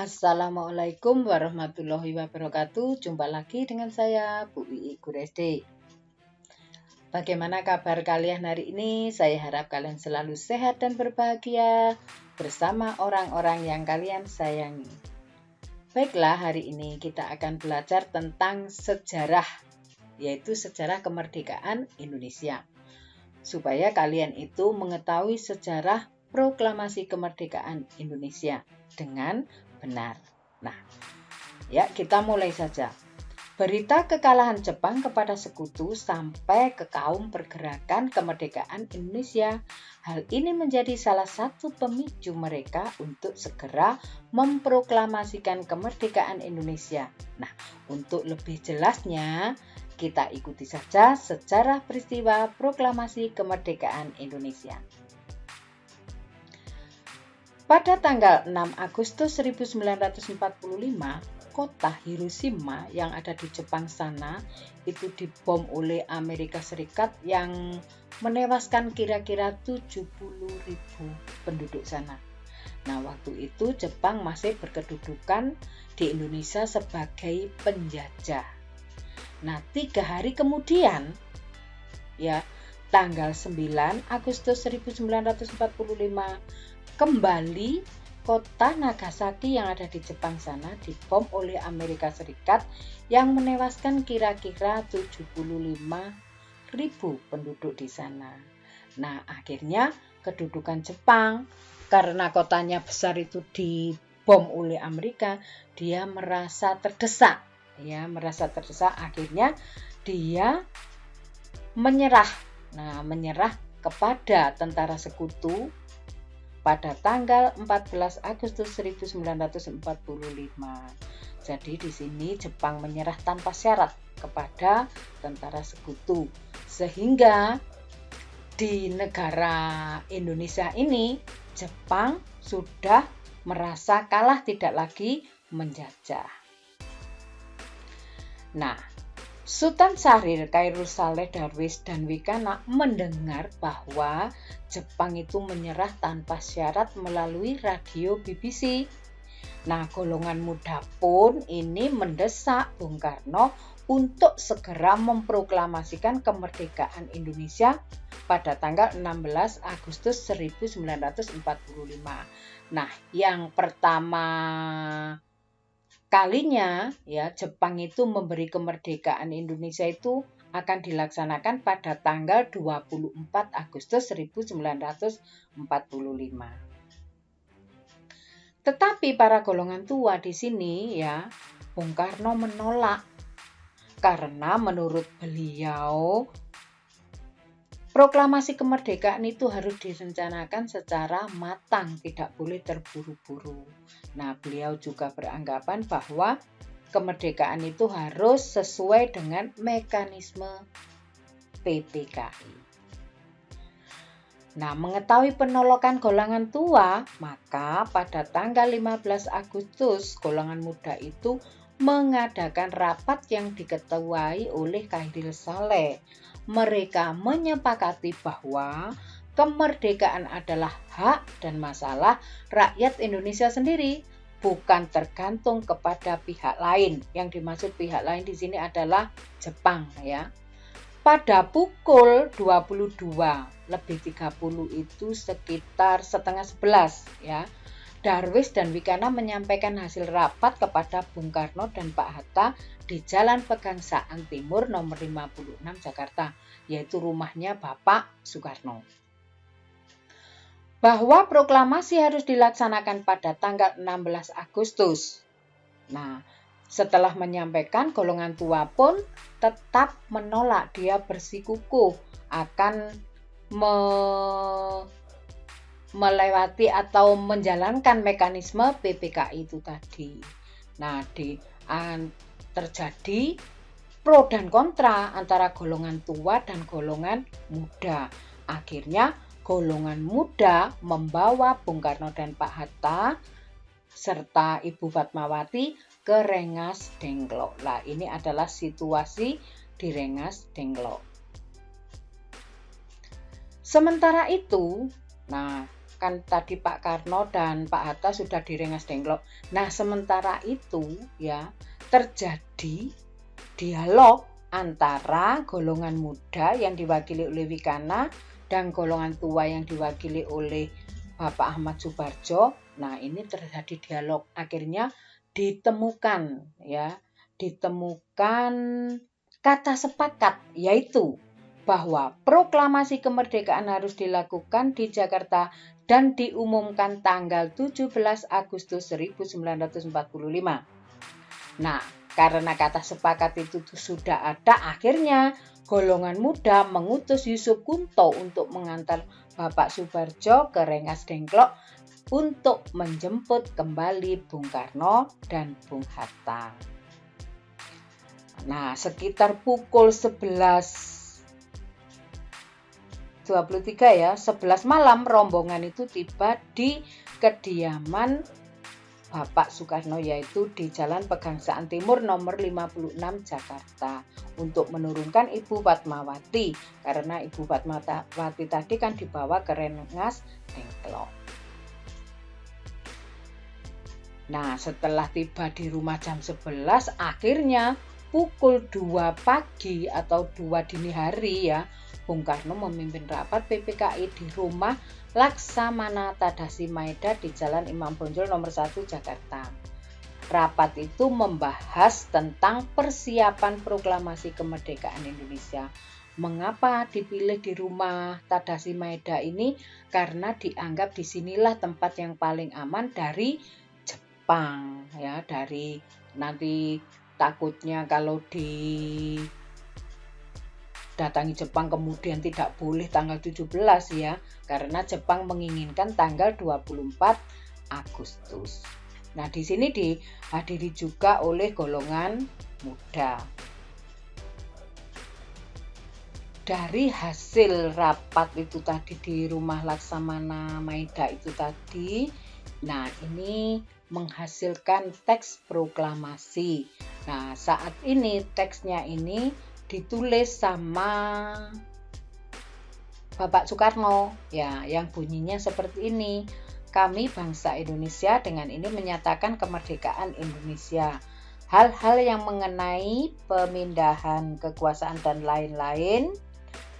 Assalamualaikum warahmatullahi wabarakatuh. Jumpa lagi dengan saya, Bu Ii Guru SD. Bagaimana kabar kalian hari ini? Saya harap kalian selalu sehat dan berbahagia bersama orang-orang yang kalian sayangi. Baiklah, hari ini kita akan belajar tentang sejarah, yaitu sejarah kemerdekaan Indonesia. Supaya kalian itu mengetahui sejarah proklamasi kemerdekaan Indonesia dengan benar. Nah, ya kita mulai saja. Berita kekalahan Jepang kepada sekutu sampai ke kaum pergerakan kemerdekaan Indonesia. Hal ini menjadi salah satu pemicu mereka untuk segera memproklamasikan kemerdekaan Indonesia. Nah, untuk lebih jelasnya, kita ikuti saja sejarah peristiwa proklamasi kemerdekaan Indonesia. Pada tanggal 6 Agustus 1945, kota Hiroshima yang ada di Jepang sana itu dibom oleh Amerika Serikat yang menewaskan kira-kira 70.000 penduduk sana. Nah, waktu itu Jepang masih berkedudukan di Indonesia sebagai penjajah. Nah, 3 hari kemudian, ya, tanggal 9 Agustus 1945, kembali kota Nagasaki yang ada di Jepang sana dibom oleh Amerika Serikat yang menewaskan kira-kira 75.000 penduduk di sana. Nah, akhirnya kedudukan Jepang karena kotanya besar itu dibom oleh Amerika, dia merasa terdesak. Akhirnya dia menyerah. Nah, menyerah kepada tentara sekutu pada tanggal 14 Agustus 1945. Jadi di sini Jepang menyerah tanpa syarat kepada tentara sekutu. Sehingga di negara Indonesia ini Jepang sudah merasa kalah, tidak lagi menjajah. Nah, Sultan Syahrir, Khairul Saleh Darwish, dan Wikana mendengar bahwa Jepang itu menyerah tanpa syarat melalui radio BBC. Nah, golongan muda pun ini mendesak Bung Karno untuk segera memproklamasikan kemerdekaan Indonesia pada tanggal 16 Agustus 1945. Nah, yang pertama kalinya ya Jepang itu memberi kemerdekaan Indonesia itu akan dilaksanakan pada tanggal 24 Agustus 1945. Tetapi para golongan tua di sini ya Bung Karno menolak karena menurut beliau proklamasi kemerdekaan itu harus direncanakan secara matang, tidak boleh terburu-buru. Nah, beliau juga beranggapan bahwa kemerdekaan itu harus sesuai dengan mekanisme PPKI. Nah, mengetahui penolakan golongan tua, maka pada tanggal 15 Agustus golongan muda itu mengadakan rapat yang diketuai oleh Khairul Saleh. Mereka menyepakati bahwa kemerdekaan adalah hak dan masalah rakyat Indonesia sendiri, bukan tergantung kepada pihak lain. Yang dimaksud pihak lain di sini adalah Jepang ya. Pada pukul 22:30 itu sekitar setengah 11 ya. Darwish dan Wikana menyampaikan hasil rapat kepada Bung Karno dan Pak Hatta di Jalan Pegangsaan Timur nomor 56 Jakarta, yaitu rumahnya Bapak Soekarno. Bahwa proklamasi harus dilaksanakan pada tanggal 16 Agustus. Nah, setelah menyampaikan, golongan tua pun tetap menolak. Dia bersikukuh akan melewati atau menjalankan mekanisme PPKI itu tadi. Nah, terjadi pro dan kontra antara golongan tua dan golongan muda. Akhirnya golongan muda membawa Bung Karno dan Pak Hatta serta Ibu Fatmawati ke Rengas Dengklok. Nah, ini adalah situasi di Rengas Dengklok. Sementara itu, nah kan tadi Pak Karno dan Pak Hatta sudah di Rengas Dengklok. Nah, sementara itu ya terjadi dialog antara golongan muda yang diwakili oleh Wikana dan golongan tua yang diwakili oleh Bapak Ahmad Subarjo. Nah, ini terjadi dialog. Akhirnya ditemukan kata sepakat, yaitu bahwa proklamasi kemerdekaan harus dilakukan di Jakarta dan diumumkan tanggal 17 Agustus 1945. Nah, karena kata sepakat itu sudah ada, akhirnya golongan muda mengutus Yusuf Kunto untuk mengantar Bapak Subarjo ke Rengas Dengklok untuk menjemput kembali Bung Karno dan Bung Hatta. Nah, sekitar pukul 11.23 ya, 11 malam rombongan itu tiba di kediaman Bapak Soekarno, yaitu di Jalan Pegangsaan Timur nomor 56 Jakarta, untuk menurunkan Ibu Fatmawati, karena Ibu Fatmawati tadi kan dibawa ke Rengas Dengklok. Nah, setelah tiba di rumah jam 11, akhirnya pukul 2 pagi atau 2 dini hari ya, Bung Karno memimpin rapat PPKI di rumah Laksamana Tadasi Maeda di Jalan Imam Bonjol nomor 1 Jakarta. Rapat itu membahas tentang persiapan proklamasi kemerdekaan Indonesia. Mengapa dipilih di rumah Tadasi Maeda ini? Karena dianggap disinilah tempat yang paling aman dari Jepang ya, dari nanti takutnya kalau datangi Jepang kemudian tidak boleh tanggal 17 ya, karena Jepang menginginkan tanggal 24 Agustus. Nah, di sini dihadiri juga oleh golongan muda. Dari hasil rapat itu tadi di rumah Laksamana Maeda itu tadi, nah ini menghasilkan teks proklamasi. Nah, saat ini teksnya ini ditulis sama Bapak Soekarno ya, yang bunyinya seperti ini. Kami bangsa Indonesia dengan ini menyatakan kemerdekaan Indonesia. Hal-hal yang mengenai pemindahan kekuasaan dan lain-lain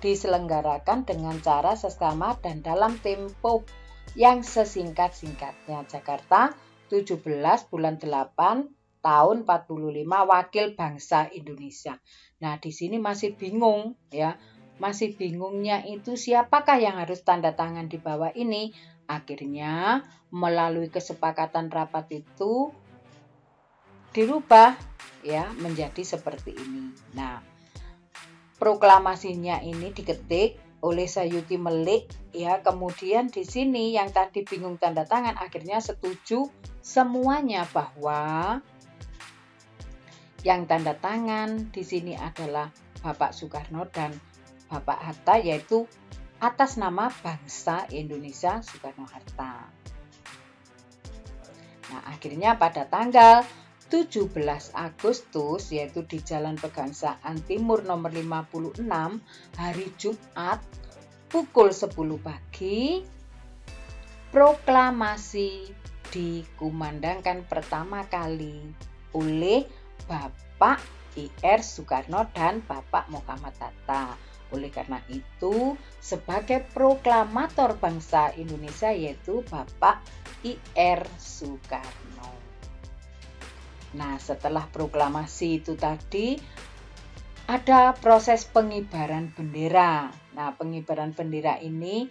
diselenggarakan dengan cara seksama dan dalam tempo yang sesingkat-singkatnya. Jakarta 17 bulan 8 tahun 45, Wakil Bangsa Indonesia. Nah, di sini masih bingung ya. Masih bingungnya itu siapakah yang harus tanda tangan di bawah ini. Akhirnya melalui kesepakatan rapat itu dirubah ya menjadi seperti ini. Nah, proklamasinya ini diketik oleh Sayuti Melik ya, kemudian di sini yang tadi bingung tanda tangan akhirnya setuju semuanya bahwa yang tanda tangan di sini adalah Bapak Soekarno dan Bapak Hatta, yaitu atas nama bangsa Indonesia Soekarno-Hatta. Nah, akhirnya pada tanggal 17 Agustus, yaitu di Jalan Pegangsaan Timur nomor 56, hari Jumat, pukul 10 pagi, proklamasi dikumandangkan pertama kali oleh Bapak Ir Soekarno dan Bapak Muhammad Hatta. Oleh karena itu, sebagai proklamator bangsa Indonesia yaitu Bapak Ir Soekarno. Nah, setelah proklamasi itu tadi ada proses pengibaran bendera. Nah, pengibaran bendera ini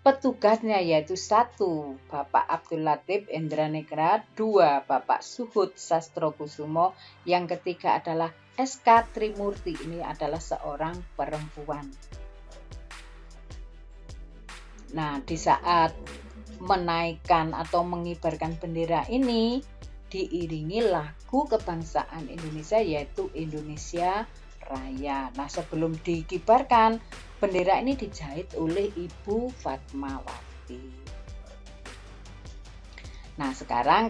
petugasnya yaitu 1. Bapak Abdul Latif Indranegara, 2. Bapak Suhud Sastrokusumo, yang ketiga adalah SK Trimurti. Ini adalah seorang perempuan. Nah, di saat menaikkan atau mengibarkan bendera ini diiringi lagu kebangsaan Indonesia yaitu Indonesia Raya. Nah, sebelum dikibarkan, bendera ini dijahit oleh Ibu Fatmawati. Nah, sekarang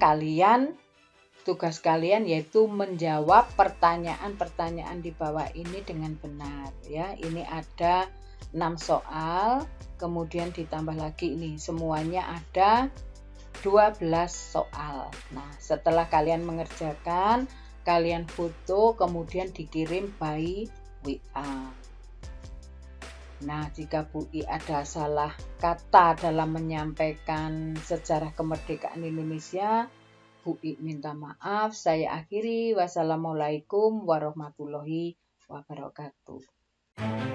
tugas kalian yaitu menjawab pertanyaan-pertanyaan di bawah ini dengan benar ya. Ini ada 6 soal, kemudian ditambah lagi ini, semuanya ada 12 soal. Nah, setelah kalian mengerjakan, kalian foto, kemudian dikirim by WA. Nah, jika Bu I ada salah kata dalam menyampaikan sejarah kemerdekaan Indonesia, Bu I minta maaf. Saya akhiri. Wassalamualaikum warahmatullahi wabarakatuh.